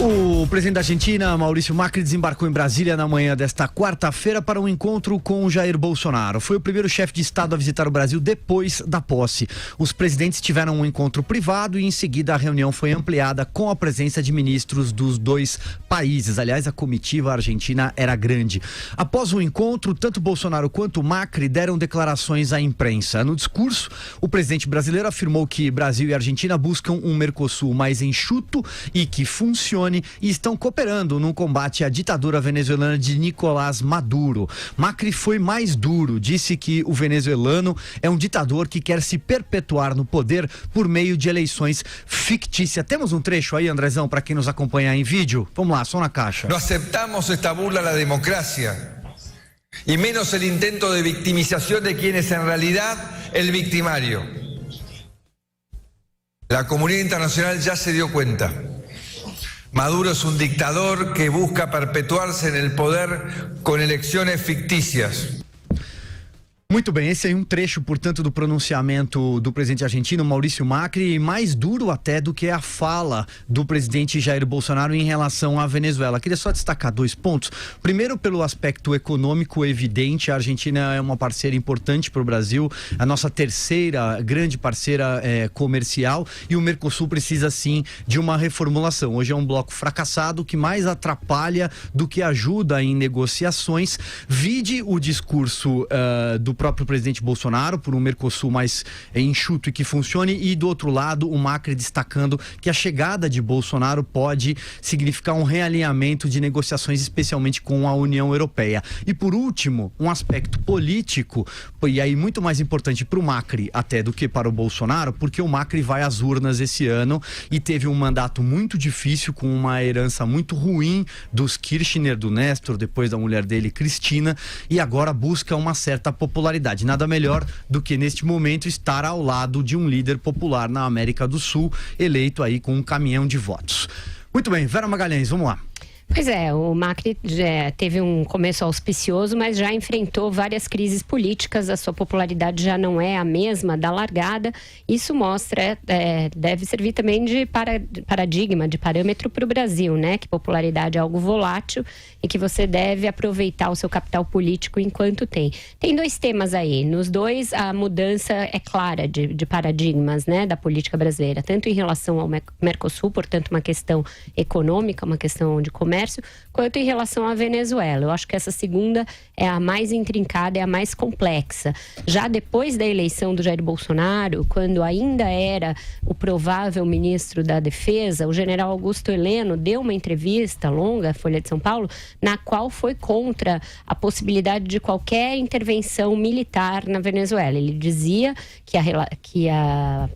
O presidente da Argentina, Maurício Macri, desembarcou em Brasília na manhã desta quarta-feira para um encontro com Jair Bolsonaro. Foi o primeiro chefe de Estado a visitar o Brasil depois da posse. Os presidentes tiveram um encontro privado e, em seguida, a reunião foi ampliada com a presença de ministros dos dois países. Aliás, a comitiva argentina era grande. Após o encontro, tanto Bolsonaro quanto Macri deram declarações à imprensa. No discurso, o presidente brasileiro afirmou que Brasil e Argentina buscam um Mercosul mais enxuto e que funcione e estão cooperando no combate à ditadura venezuelana de Nicolás Maduro. Macri foi mais duro, disse que o venezuelano é um ditador que quer se perpetuar no poder por meio de eleições fictícias. Temos um trecho aí, Andrezão, para quem nos acompanha em vídeo? Vamos lá, som na caixa. Não aceitamos esta burla à democracia e menos o intento de victimização de quem é em realidade o victimário. A comunidade internacional já se deu conta. Maduro es un dictador que busca perpetuarse en el poder con elecciones ficticias. Muito bem, esse aí é um trecho, portanto, do pronunciamento do presidente argentino, Maurício Macri, mais duro até do que a fala do presidente Jair Bolsonaro em relação à Venezuela. Queria só destacar dois pontos. Primeiro, pelo aspecto econômico evidente, a Argentina é uma parceira importante para o Brasil, a nossa terceira grande parceira comercial, e o Mercosul precisa, sim, de uma reformulação. Hoje é um bloco fracassado que mais atrapalha do que ajuda em negociações. Vide o discurso do próprio presidente Bolsonaro por um Mercosul mais enxuto e que funcione, e do outro lado o Macri destacando que a chegada de Bolsonaro pode significar um realinhamento de negociações, especialmente com a União Europeia. E por último, um aspecto político, e aí muito mais importante para o Macri até do que para o Bolsonaro, porque o Macri vai às urnas esse ano e teve um mandato muito difícil, com uma herança muito ruim dos Kirchner, do Néstor, depois da mulher dele, Cristina, e agora busca uma certa popularidade. Nada melhor do que neste momento estar ao lado de um líder popular na América do Sul, eleito aí com um caminhão de votos. Muito bem, Vera Magalhães, vamos lá. Pois é, o Macri já teve um começo auspicioso, mas já enfrentou várias crises políticas, a sua popularidade já não é a mesma da largada. Isso mostra, deve servir também de paradigma, de parâmetro para o Brasil, né? Que popularidade é algo volátil e que você deve aproveitar o seu capital político enquanto tem. Tem dois temas aí, nos dois a mudança é clara de paradigmas, né? Da política brasileira, tanto em relação ao Mercosul, portanto uma questão econômica, uma questão de comércio, quanto em relação à Venezuela. Eu acho que essa segunda é a mais intrincada, é a mais complexa. Já depois da eleição do Jair Bolsonaro, quando ainda era o provável ministro da Defesa, o general Augusto Heleno deu uma entrevista longa à Folha de São Paulo, na qual foi contra a possibilidade de qualquer intervenção militar na Venezuela. Ele dizia que a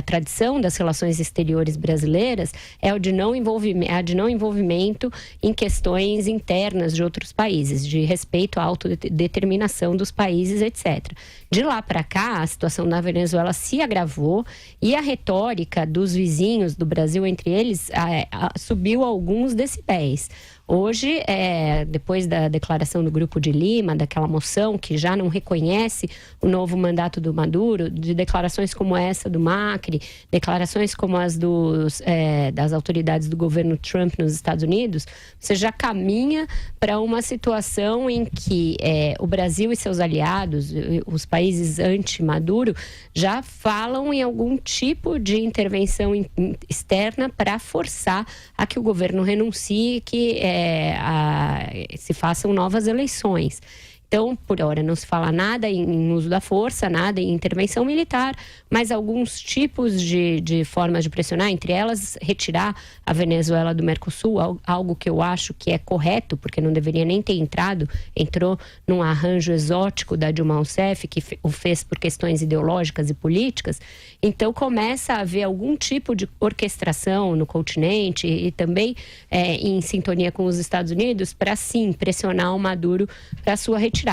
tradição das relações exteriores brasileiras é a de não envolvimento em questões internas de outros países, de respeito à autodeterminação dos países, etc. De lá para cá, a situação na Venezuela se agravou e a retórica dos vizinhos do Brasil, entre eles, subiu alguns decibéis. Hoje, depois da declaração do Grupo de Lima, daquela moção que já não reconhece o novo mandato do Maduro, de declarações como essa do Macri, declarações como as das autoridades do governo Trump nos Estados Unidos, você já caminha para uma situação em que o Brasil e seus aliados, os países anti-Maduro, já falam em algum tipo de intervenção externa para forçar a que o governo renuncie, que se façam novas eleições. Então, por hora, não se fala nada em uso da força, nada em intervenção militar, mas alguns tipos de formas de pressionar, entre elas, retirar a Venezuela do Mercosul, algo que eu acho que é correto, porque não deveria nem ter entrou num arranjo exótico da Dilma Rousseff, que o fez por questões ideológicas e políticas. Então, começa a haver algum tipo de orquestração no continente e também em sintonia com os Estados Unidos para, sim, pressionar o Maduro para sua retirada.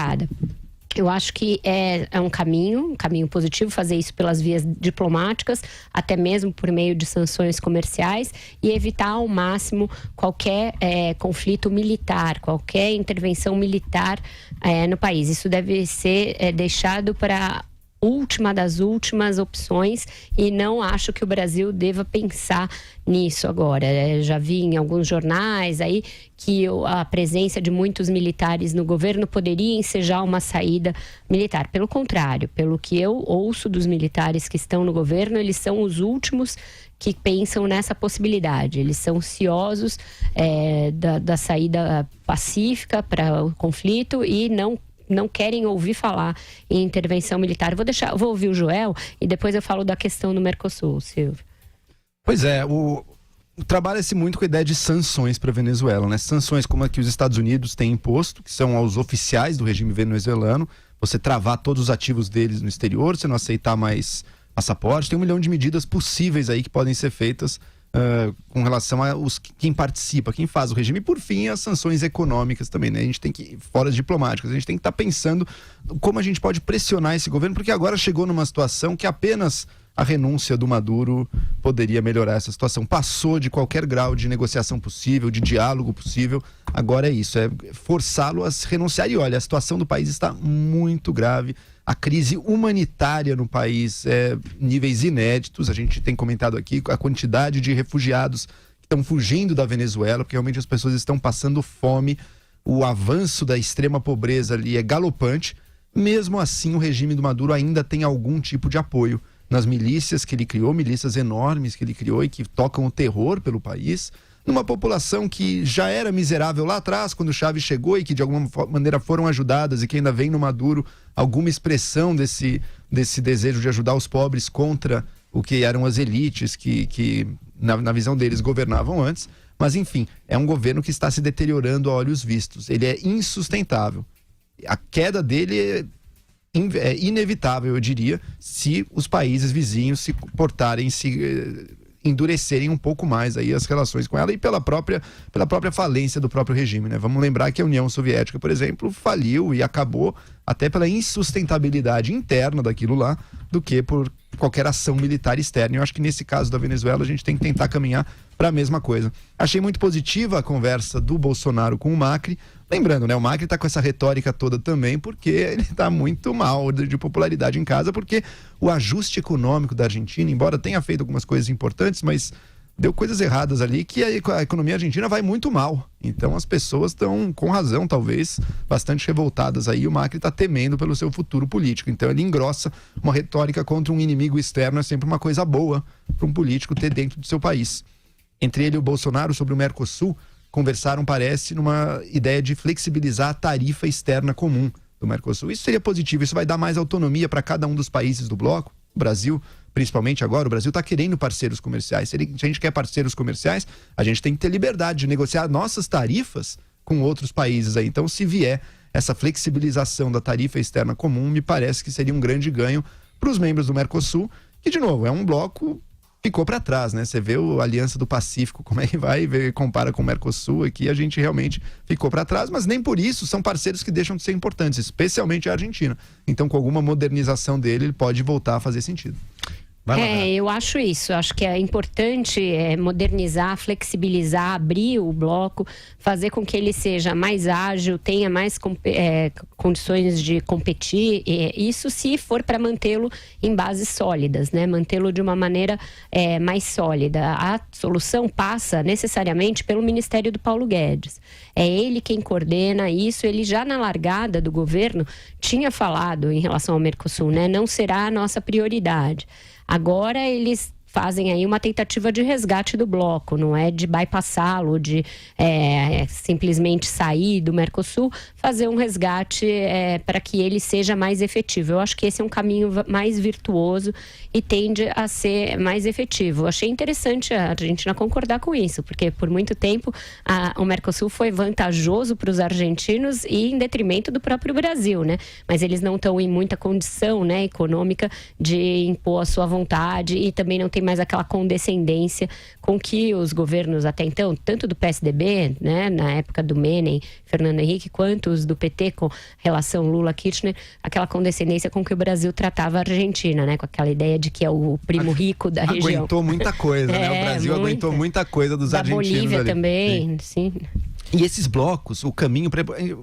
Eu acho que é um caminho positivo fazer isso pelas vias diplomáticas, até mesmo por meio de sanções comerciais, e evitar ao máximo qualquer conflito militar, qualquer intervenção militar no país. Isso deve ser deixado para última das últimas opções e não acho que o Brasil deva pensar nisso agora. Já vi em alguns jornais aí que a presença de muitos militares no governo poderia ensejar uma saída militar. Pelo contrário, pelo que eu ouço dos militares que estão no governo, eles são os últimos que pensam nessa possibilidade. Eles são ansiosos da saída pacífica para o conflito e não querem ouvir falar em intervenção militar. Vou ouvir o Joel e depois eu falo da questão do Mercosul, Silvio. Pois é, trabalha-se muito com a ideia de sanções para a Venezuela, né? Sanções como a que os Estados Unidos têm imposto, que são aos oficiais do regime venezuelano, você travar todos os ativos deles no exterior, você não aceitar mais passaporte. Tem 1 milhão de medidas possíveis aí que podem ser feitas com relação a quem participa, quem faz o regime. E por fim, as sanções econômicas também, né? A gente tem que, fora as diplomáticas, a gente tem que estar pensando como a gente pode pressionar esse governo, porque agora chegou numa situação que apenas a renúncia do Maduro poderia melhorar essa situação. Passou de qualquer grau de negociação possível, de diálogo possível. Agora é isso, é forçá-lo a renunciar. E olha, a situação do país está muito grave. A crise humanitária no país é níveis inéditos. A gente tem comentado aqui a quantidade de refugiados que estão fugindo da Venezuela, porque realmente as pessoas estão passando fome. O avanço da extrema pobreza ali é galopante. Mesmo assim, o regime do Maduro ainda tem algum tipo de apoio nas milícias que ele criou, milícias enormes que ele criou e que tocam o terror pelo país, numa população que já era miserável lá atrás, quando o Chávez chegou, e que de alguma maneira foram ajudadas, e que ainda vem no Maduro alguma expressão desse desejo de ajudar os pobres contra o que eram as elites que na visão deles governavam antes. Mas enfim, é um governo que está se deteriorando a olhos vistos. Ele é insustentável. A queda dele é inevitável, eu diria, se os países vizinhos se portarem, endurecerem um pouco mais aí as relações com ela, e pela própria falência do próprio regime, né? Vamos lembrar que a União Soviética, por exemplo, faliu e acabou até pela insustentabilidade interna daquilo lá, do que por qualquer ação militar externa. Eu acho que nesse caso da Venezuela a gente tem que tentar caminhar para a mesma coisa. Achei muito positiva a conversa do Bolsonaro com o Macri. Lembrando, né, o Macri está com essa retórica toda também porque ele está muito mal de popularidade em casa, porque o ajuste econômico da Argentina, embora tenha feito algumas coisas importantes, mas deu coisas erradas ali, que a economia argentina vai muito mal. Então as pessoas estão, com razão talvez, bastante revoltadas aí. O Macri está temendo pelo seu futuro político. Então ele engrossa uma retórica contra um inimigo externo. É sempre uma coisa boa para um político ter dentro do seu país. Entre ele e o Bolsonaro, sobre o Mercosul, conversaram, parece, numa ideia de flexibilizar a tarifa externa comum do Mercosul. Isso seria positivo, isso vai dar mais autonomia para cada um dos países do bloco. O Brasil, principalmente agora, o Brasil está querendo parceiros comerciais. Se a gente quer parceiros comerciais, a gente tem que ter liberdade de negociar nossas tarifas com outros países aí. Então, se vier essa flexibilização da tarifa externa comum, me parece que seria um grande ganho para os membros do Mercosul, que, de novo, é um bloco ficou para trás, né? Você vê a Aliança do Pacífico, como é que vai, compara com o Mercosul, aqui a gente realmente ficou para trás, mas nem por isso são parceiros que deixam de ser importantes, especialmente a Argentina. Então, com alguma modernização dele, ele pode voltar a fazer sentido. Eu acho isso. Acho que é importante modernizar, flexibilizar, abrir o bloco, fazer com que ele seja mais ágil, tenha mais condições de competir. Isso se for para mantê-lo em bases sólidas, né? Mantê-lo de uma maneira mais sólida. A solução passa necessariamente pelo Ministério do Paulo Guedes. É ele quem coordena isso. Ele já na largada do governo tinha falado em relação ao Mercosul, né? Não será a nossa prioridade. Agora eles fazem aí uma tentativa de resgate do bloco, não é de bypassá-lo, de simplesmente sair do Mercosul, fazer um resgate para que ele seja mais efetivo. Eu acho que esse é um caminho mais virtuoso e tende a ser mais efetivo. Eu achei interessante a Argentina concordar com isso, porque por muito tempo o Mercosul foi vantajoso para os argentinos e em detrimento do próprio Brasil, né? Mas eles não estão em muita condição, né, econômica de impor a sua vontade e também não tem mais aquela condescendência com que os governos até então, tanto do PSDB, né, na época do Menem, Fernando Henrique, quanto os do PT com relação Lula-Kirchner, aquela condescendência com que o Brasil tratava a Argentina, né, com aquela ideia de que é o primo rico da região. Aguentou muita coisa, né? O Brasil aguentou muita coisa dos argentinos. Da Bolívia ali também, sim. E esses blocos, o caminho...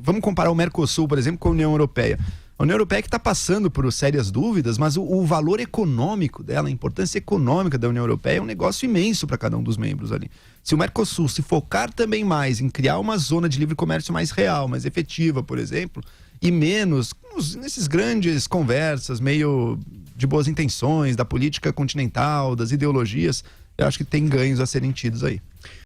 Vamos comparar o Mercosul, por exemplo, com a União Europeia. A União Europeia que está passando por sérias dúvidas, mas o valor econômico dela, a importância econômica da União Europeia é um negócio imenso para cada um dos membros ali. Se o Mercosul se focar também mais em criar uma zona de livre comércio mais real, mais efetiva, por exemplo, e menos nesses grandes conversas meio de boas intenções, da política continental, das ideologias, eu acho que tem ganhos a serem tidos aí.